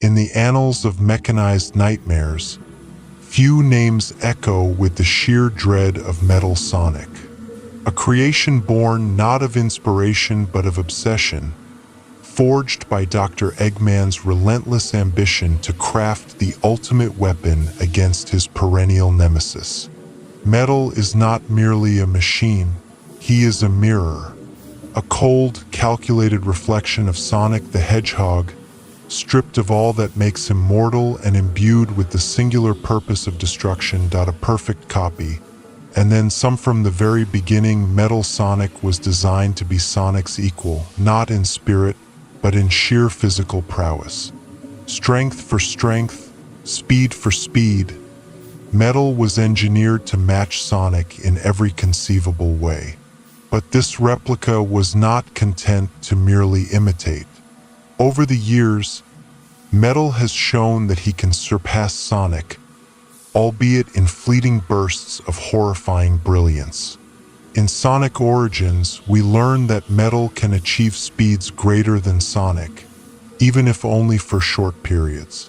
In the annals of mechanized nightmares, few names echo with the sheer dread of Metal Sonic. A creation born not of inspiration but of obsession, forged by Dr. Eggman's relentless ambition to craft the ultimate weapon against his perennial nemesis. Metal is not merely a machine, he is a mirror, a cold, calculated reflection of Sonic the Hedgehog, stripped of all that makes him mortal and imbued with the singular purpose of destruction. A perfect copy. And then some. From the very beginning, Metal Sonic was designed to be Sonic's equal, not in spirit, but in sheer physical prowess. Strength for strength, speed for speed, Metal was engineered to match Sonic in every conceivable way. But this replica was not content to merely imitate. Over the years, Metal has shown that he can surpass Sonic, albeit in fleeting bursts of horrifying brilliance. In Sonic Origins, we learn that Metal can achieve speeds greater than Sonic, even if only for short periods.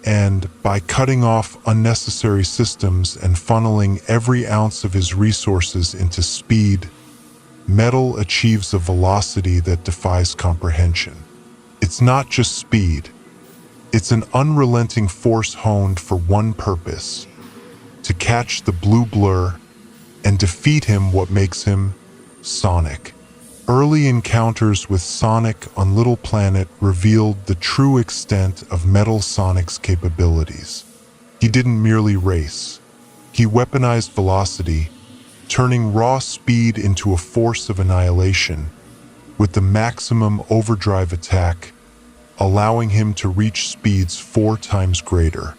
And by cutting off unnecessary systems and funneling every ounce of his resources into speed, Metal achieves a velocity that defies comprehension. It's not just speed, it's an unrelenting force honed for one purpose: to catch the blue blur and defeat him. What makes him Sonic? Early encounters with Sonic on Little Planet revealed the true extent of Metal Sonic's capabilities. He didn't merely race. He weaponized velocity, turning raw speed into a force of annihilation, with the maximum overdrive attack, allowing him to reach speeds 4 times greater.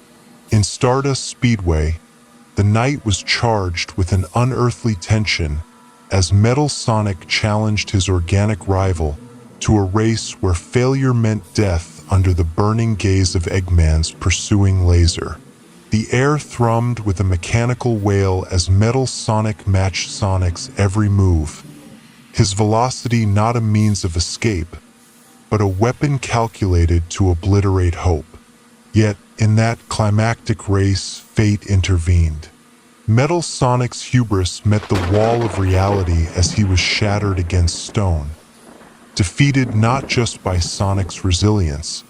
In Stardust Speedway, the night was charged with an unearthly tension as Metal Sonic challenged his organic rival to a race where failure meant death under the burning gaze of Eggman's pursuing laser. The air thrummed with a mechanical wail as Metal Sonic matched Sonic's every move, his velocity not a means of escape, but a weapon calculated to obliterate hope. Yet, in that climactic race, fate intervened. Metal Sonic's hubris met the wall of reality as he was shattered against stone, defeated not just by Sonic's resilience,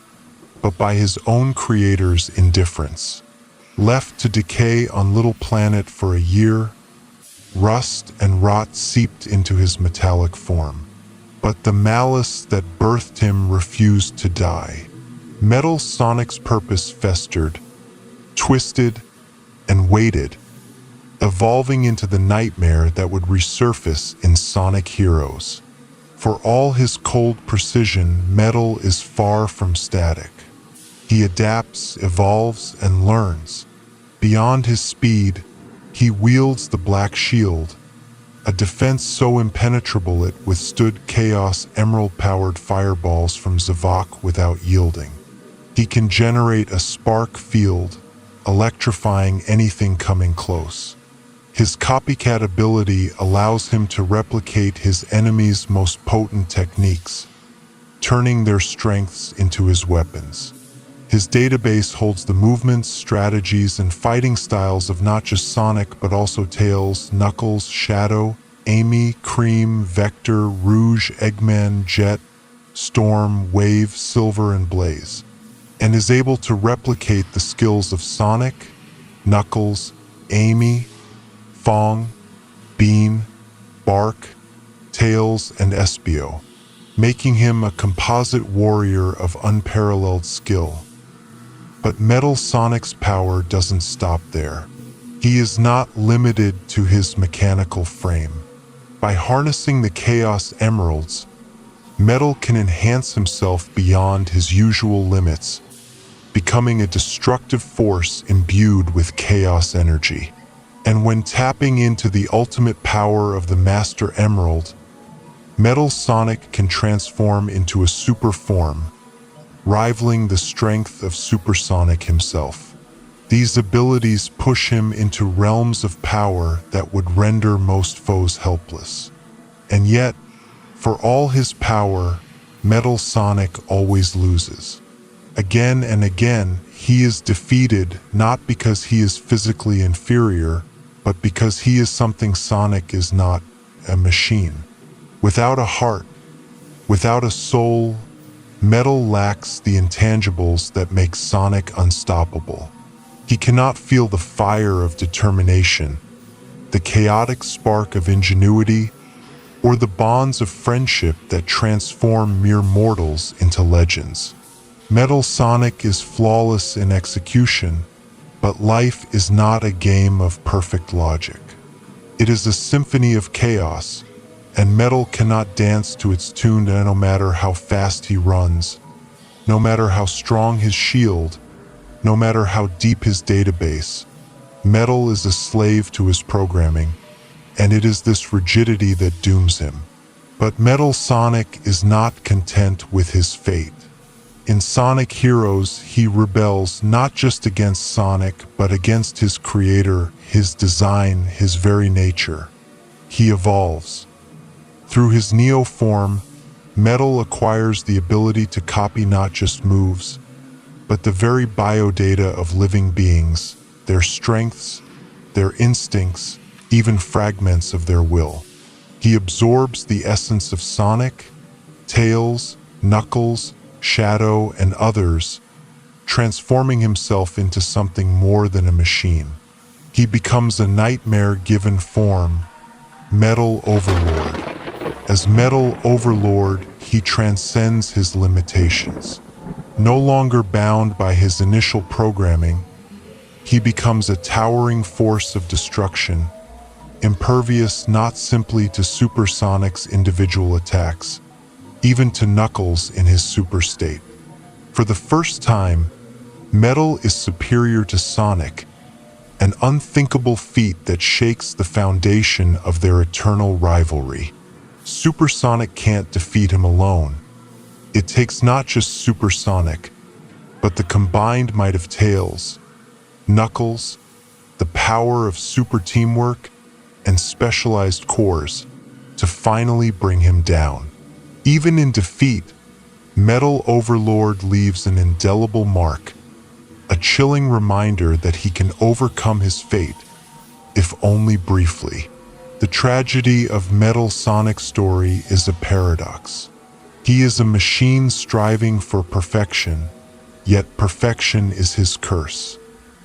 but by his own creator's indifference. Left to decay on Little Planet for a year, rust and rot seeped into his metallic form. But the malice that birthed him refused to die. Metal Sonic's purpose festered, twisted, and waited, evolving into the nightmare that would resurface in Sonic Heroes. For all his cold precision, Metal is far from static. He adapts, evolves, and learns. Beyond his speed, he wields the Black Shield, a defense so impenetrable it withstood Chaos Emerald-powered fireballs from Zavok without yielding. He can generate a spark field, electrifying anything coming close. His copycat ability allows him to replicate his enemies' most potent techniques, turning their strengths into his weapons. His database holds the movements, strategies, and fighting styles of not just Sonic but also Tails, Knuckles, Shadow, Amy, Cream, Vector, Rouge, Eggman, Jet, Storm, Wave, Silver, and Blaze, and is able to replicate the skills of Sonic, Knuckles, Amy, Fong, Bean, Bark, Tails, and Espio, making him a composite warrior of unparalleled skill. But Metal Sonic's power doesn't stop there. He is not limited to his mechanical frame. By harnessing the Chaos Emeralds, Metal can enhance himself beyond his usual limits, becoming a destructive force imbued with chaos energy. And when tapping into the ultimate power of the Master Emerald, Metal Sonic can transform into a super form, rivaling the strength of Supersonic himself. These abilities push him into realms of power that would render most foes helpless. And yet, for all his power, Metal Sonic always loses. Again and again, he is defeated not because he is physically inferior, but because he is something Sonic is not: a machine. Without a heart, without a soul, Metal lacks the intangibles that make Sonic unstoppable. He cannot feel the fire of determination, the chaotic spark of ingenuity, or the bonds of friendship that transform mere mortals into legends. Metal Sonic is flawless in execution, but life is not a game of perfect logic. It is a symphony of chaos, and Metal cannot dance to its tune no matter how fast he runs, no matter how strong his shield, no matter how deep his database. Metal is a slave to his programming, and it is this rigidity that dooms him. But Metal Sonic is not content with his fate. In Sonic Heroes, he rebels not just against Sonic, but against his creator, his design, his very nature. He evolves. Through his Neo form, Metal acquires the ability to copy not just moves, but the very biodata of living beings, their strengths, their instincts, even fragments of their will. He absorbs the essence of Sonic, Tails, Knuckles, Shadow, and others, transforming himself into something more than a machine. He becomes a nightmare given form, Metal Overlord. As Metal Overlord, he transcends his limitations. No longer bound by his initial programming, he becomes a towering force of destruction, impervious not simply to Super Sonic's individual attacks, even to Knuckles in his super state. For the first time, Metal is superior to Sonic, an unthinkable feat that shakes the foundation of their eternal rivalry. Super Sonic can't defeat him alone. It takes not just Super Sonic, but the combined might of Tails, Knuckles, the power of super teamwork, and specialized cores to finally bring him down. Even in defeat, Metal Overlord leaves an indelible mark, a chilling reminder that he can overcome his fate, if only briefly. The tragedy of Metal Sonic's story is a paradox. He is a machine striving for perfection, yet perfection is his curse.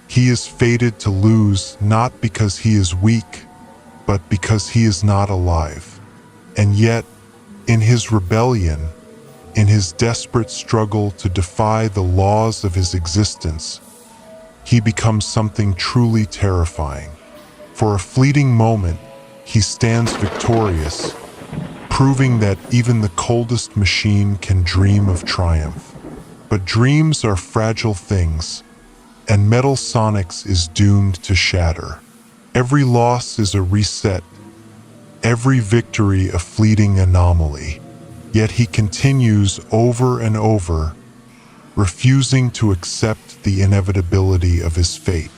He is fated to lose not because he is weak, but because he is not alive. And yet, in his rebellion, in his desperate struggle to defy the laws of his existence, he becomes something truly terrifying. For a fleeting moment, he stands victorious, proving that even the coldest machine can dream of triumph. But dreams are fragile things, and Metal Sonic's is doomed to shatter. Every loss is a reset, every victory a fleeting anomaly. Yet he continues over and over, refusing to accept the inevitability of his fate.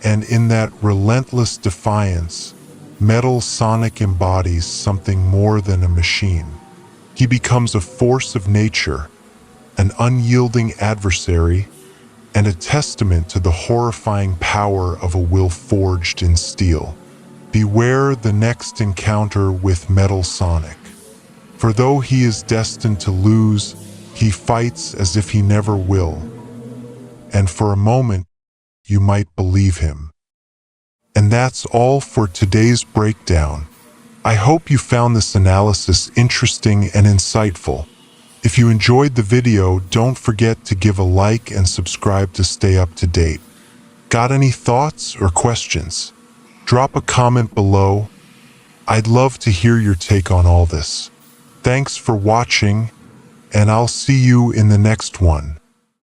And in that relentless defiance, Metal Sonic embodies something more than a machine. He becomes a force of nature, an unyielding adversary, and a testament to the horrifying power of a will forged in steel. Beware the next encounter with Metal Sonic. For though he is destined to lose, he fights as if he never will. And for a moment, you might believe him. And that's all for today's breakdown. I hope you found this analysis interesting and insightful. If you enjoyed the video, don't forget to give a like and subscribe to stay up to date. Got any thoughts or questions? Drop a comment below. I'd love to hear your take on all this. Thanks for watching, and I'll see you in the next one.